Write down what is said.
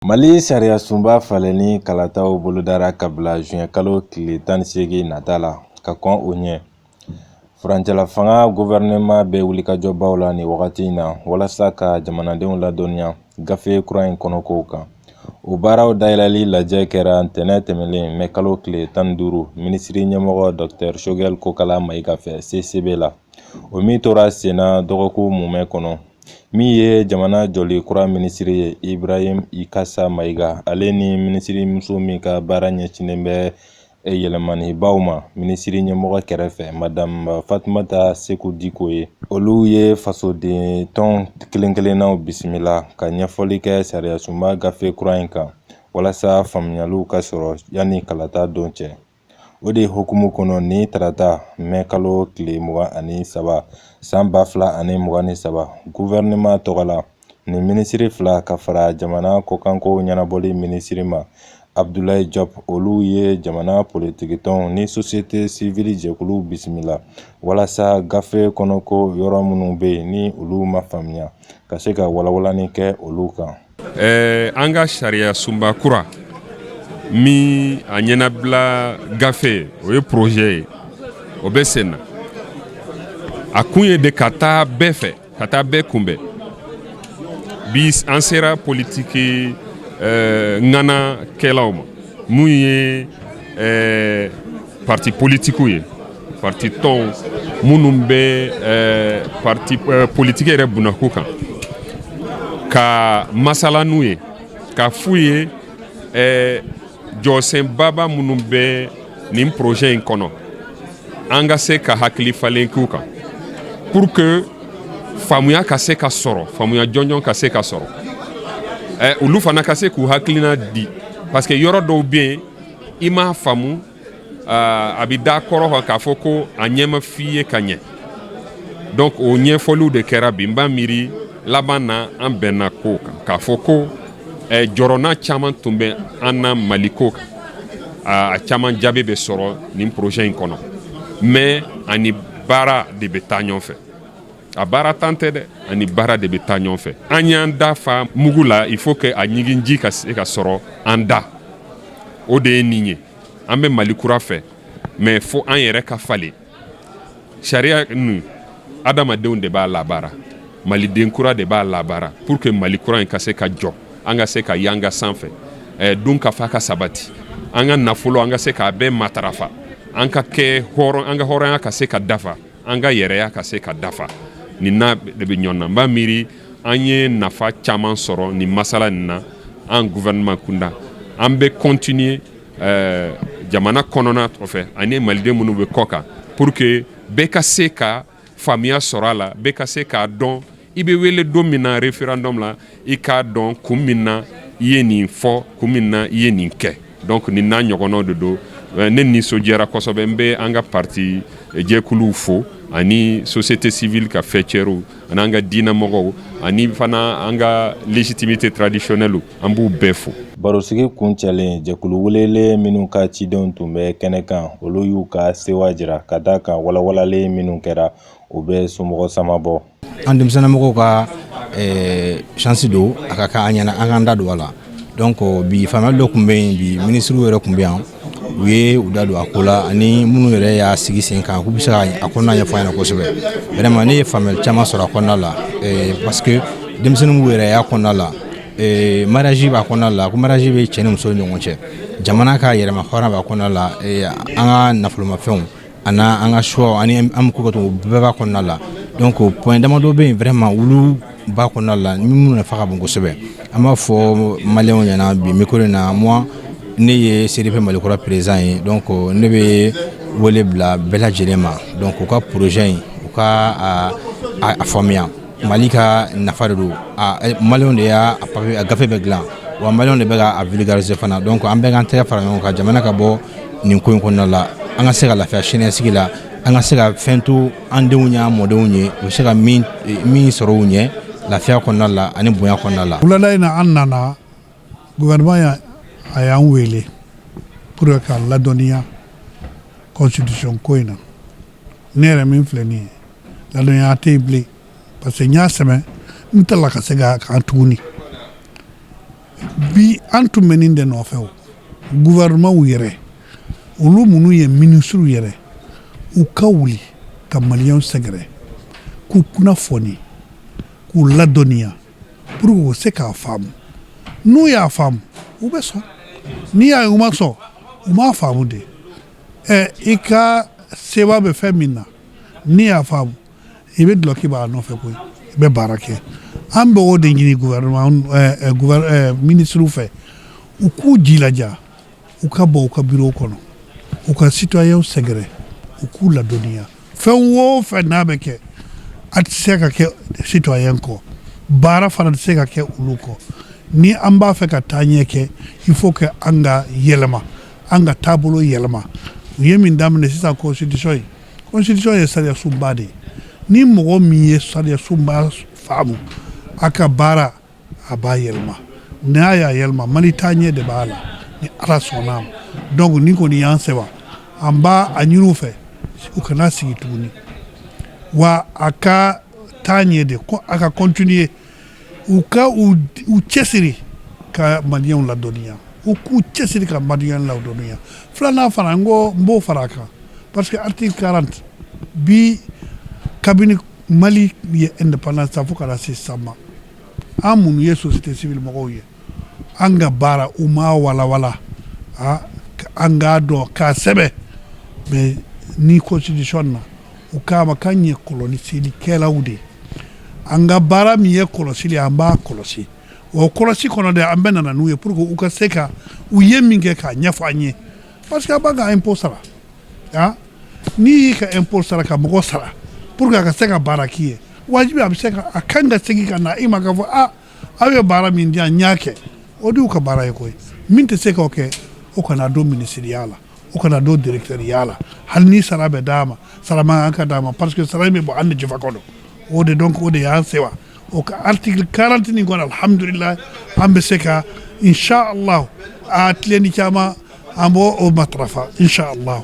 Mali sariya sunba faleni kalataw bolodara ka bila juin kalo tile 18 nata la ka kɔn o ɲɛ. Furancɛla fanga gouvernement bɛ wulikajɔbaw la ni wagati in na walasa ka jamanadenw ladɔnniya gafe kura in kɔnɔkow kan. O baaraw dayɛlɛli lajɛ kɛra ntɛnɛn tɛmɛlen mɛ kalo tile 15 minisiri ɲɛmɔgɔ Dr Choguel Kokala Mayiga fɛ CCB la. O min tora senna dɔgɔkun mumɛ kɔnɔ. Min ye jamana jɔli kura minisiri ye Ibrahim Ikasa Mayiga ale ni minisiri muso min ka baara ɲɛsinnen bɛ yɛlɛmanibaw ma minisiri ɲɛmɔgɔ kɛrɛfɛ Madame Fatumata Seku Diko ye. Olu ye fasoden tɔn kelen-kelennaw bisimila ka ɲɛfɔli kɛ sariya sunba gafe kura in kan walasa faamuyaliw ka sɔrɔ yanni kalata don cɛ. O de hukumu kɔnɔ ni tarata mɛ kalo tile 23 san 2023 gouvernement tɔgɔla ni minisiri fila ka fara jamana kɔkanko ɲɛnabɔli minisiri ma Abdoulaye Diop olu ye jamana politikitɔnw ni société civile jɛkulu bisimila walasa gafe kɔnɔko yɔrɔ minnu bɛ yen ni olu ma faamuya ka se ka walawalani kɛ olu kan. An ka sariya sunba kura min a ɲɛnabila gafe o ye projet ye o bɛ sen na a kun ye de ka taa bɛɛ fɛ ka taa bɛɛ kunbɛn bi an sera politiki ŋana kɛlaw ma mun ye parti politikiw ye parti tɔnw minnu bɛ parti politiki yɛrɛ bunako kan ka masala n'u ye ka f'u ye jɔsenbaba minnu bɛ nin projet in kɔnɔ an ka se ka hakili falen k'u kan pour que faamuya ka se ka sɔrɔ faamuya jɔnjɔn ka se ka sɔrɔ olu fana ka se k'u hakilina di parce que yɔrɔ dɔw bɛ yen i m'a faamu a bɛ da kɔrɔ kan k'a fɔ ko a ɲɛ ma f'i ye ka ɲɛ donc o ɲɛfɔliw de kɛra bi n b'a miiri laban na an bɛnna ko kan k'a fɔ ko jɔrɔna caman tun bɛ an na Mali ko kan a caman jaabi bɛ sɔrɔ nin projet in kɔnɔ mais ani baara de bɛ taa ɲɔgɔn fɛ a baara tan tɛ dɛ ani baara de bɛ taa ɲɔgɔn fɛ an y'an da fa mugu la il faut que a ɲiginji ka se ka sɔrɔ an da o de ye nin ye an bɛ Mali kura fɛ mais fo an yɛrɛ ka falen sariya ninnu adamadenw de b'a labaara maliden kura de b'a labaara pour que Mali kura in ka se ka jɔ an ka se ka yanga sanfɛ dun ka fa ka sabati an ka nafolo an ka se k'a bɛɛ matarafa an ka kɛ hɔrɔn an ka hɔrɔnya ka se ka dafa an ka yɛrɛya ka se ka dafa nin na de bɛ ɲɔgɔn na n b'a miiri an ye nafa caman sɔrɔ nin masala nin na an gouvernement kunda an bɛ continuer jamana kɔnɔna fɛ ani maliden minnu bɛ kɔ kan pour que bɛɛ ka se ka faamuya sɔrɔ a la bɛɛ ka se k'a dɔn i bɛ wele don min na référendum la i k'a dɔn kun min na i ye nin fɔ kun min na i ye nin kɛ donc nin n'a ɲɔgɔnnaw de don ne nisɔndiyara kosɛbɛ n bɛ an ka parti jɛkuluw fo ani société civile ka fɛcɛrw ani an ka diinɛmɔgɔw ani fana an ka légitimité traditionnelle an b'u bɛɛ fo. Barosigi kuncɛlen jɛkulu welelen minnu ka cidenw tun bɛ kɛnɛ kan olu y'u ka sewa jira ka da kan walawalalen minnu kɛra o bɛ somɔgɔ sama bɔ. An denmisɛnninmɔgɔw ka chance don a ka kan an ɲɛna an k'an da don a la donc bi faamuyali dɔ tun bɛ yen bi minisiriw yɛrɛ tun bɛ yan u ye u da don a ko la ani minnu yɛrɛ y'a sigi sen kan k'u bɛ se ka a kɔnɔna ɲɛfɔ an ɲɛna kosɛbɛ vraiment ne ye faamuyali caman sɔrɔ a kɔnɔna la parce que denmisɛnninw yɛrɛ y'a kɔnɔna la mariage b'a kɔnɔna la ko mariage bɛ cɛ ni muso ni ɲɔgɔn cɛ jamana ka yɛrɛma hɔrɔnya b'a kɔnɔna la an ka nafolomafɛnw ani an ka choix ani an bɛ ko ka to bɛɛ b'a kɔnɔna la donc point damadɔ bɛ yen vraiment olu b'a kɔnɔna la minnu nafa ka bon kosɛbɛ an b'a fɔ maliyɛnw ɲɛna bi micro in na moi ne ye CDP Malikura président ye donc ne bɛ wele bila bɛɛ lajɛlen ma donc u ka projet in u ka a faamuya Mali ka nafa de don maliyɛnw de y'a papier a gafe bɛ dilan wa maliyɛnw de bɛ k'a vulgariser fana donc an bɛɛ k'an tɛgɛ fara ɲɔgɔn kan jamana ka bɔ nin ko in kɔnɔna la an ka se ka lafiya siniɲɛsigi la an ka se ka fɛn to an denw y'a mɔdenw ye u bɛ se ka min sɔrɔ u ɲɛ lafiya kɔnɔna la ani bonya kɔnɔna la. Wulada in na an nana gouvernement a y'an wele pour ka ladɔnniya constitution ko in na ne yɛrɛ min filɛ nin ye ladɔnniya tɛ yen bilen parce que n y'a sɛbɛn n tɛ la ka se k'an tuguni bi an tun bɛ nin de nɔfɛ o gouvernement yɛrɛ olu minnu ye ministre yɛrɛ u ka wuli ka maliyɛnw sɛgɛrɛ k'u kunnafoni k'u ladɔnniya pour que u se k'a faamu n'u y'a faamu u bɛ sɔn n'i y'a ye u ma sɔn u m'a faamu de i ka seba bɛ fɛn min na n'i y'a faamu i bɛ dulɔki b'a nɔfɛ koyi i bɛ baara kɛ an bɛ o de ɲini ministre fɛ u k'u jilaja u ka bɔ u ka bureau kɔnɔ u ka citoyen sɛgɛrɛ u k'u ladɔnniya fɛn o fɛn n'a bɛ kɛ a tɛ se ka kɛ citoyen kɔ baara fana tɛ se ka kɛ olu kɔ ni an b'a fɛ ka taa ɲɛ kɛ il faut que an ka yɛlɛma an ka taabolo yɛlɛma u ye min daminɛ sisan constitution ye sariya sunba de ye ni mɔgɔ min ye sariya sunba faamu a ka baara a b'a yɛlɛma n'a y'a yɛlɛma Mali taa ɲɛ de b'a la ni Ala sɔnn'a ma donc ni kɔni y'an sɛba an b'a a ɲini u fɛ u kana sigi tuguni wa a ka taa ɲɛ de a ka continuer u ka u cɛsiri ka maliyɛnw ladɔnniya u k'u cɛsiri ka maliyɛnw ladɔnniya filanan fana n b'o fara a kan parce que article 40 bi kabini Mali ye indépendance fo ka na se sisan ma an minnu ye société civile mɔgɔw ye an ka baara u m'a walawala an k'a dɔn k'a sɛbɛ mais ni constitution na u k'a ma k'an ye kɔlɔsilikɛlaw de an ka baara min ye kɔlɔsili an b'a kɔlɔsi o kɔlɔsi kɔnɔ de an bɛ nana n'u ye pour que u ka se ka u ye min kɛ k'a ɲɛfɔ an ye parce que a b'a ka impôt sara n'i y'i ka impôt sara ka mɔgɔ sara pour que a ka se ka baara k'i ye wajibi a bɛ se ka a kan ka segin ka na i ma k'a fɔ aw ye baara min di yan n y'a kɛ o de y'u ka baara ye koyi min tɛ se k'o kɛ o kana don ministériya la o kana don directeuriya la hali ni sara bɛ d'a ma sara man kan ka d'a ma parce que sara in bɛ bɔ an de jɛfa kɔnɔ o de donc o de y'an sewa o ka article 40 nin kɔnɔ alhamdulillah an bɛ se ka inshallah a tilenni caman an b'o matarafa inshallah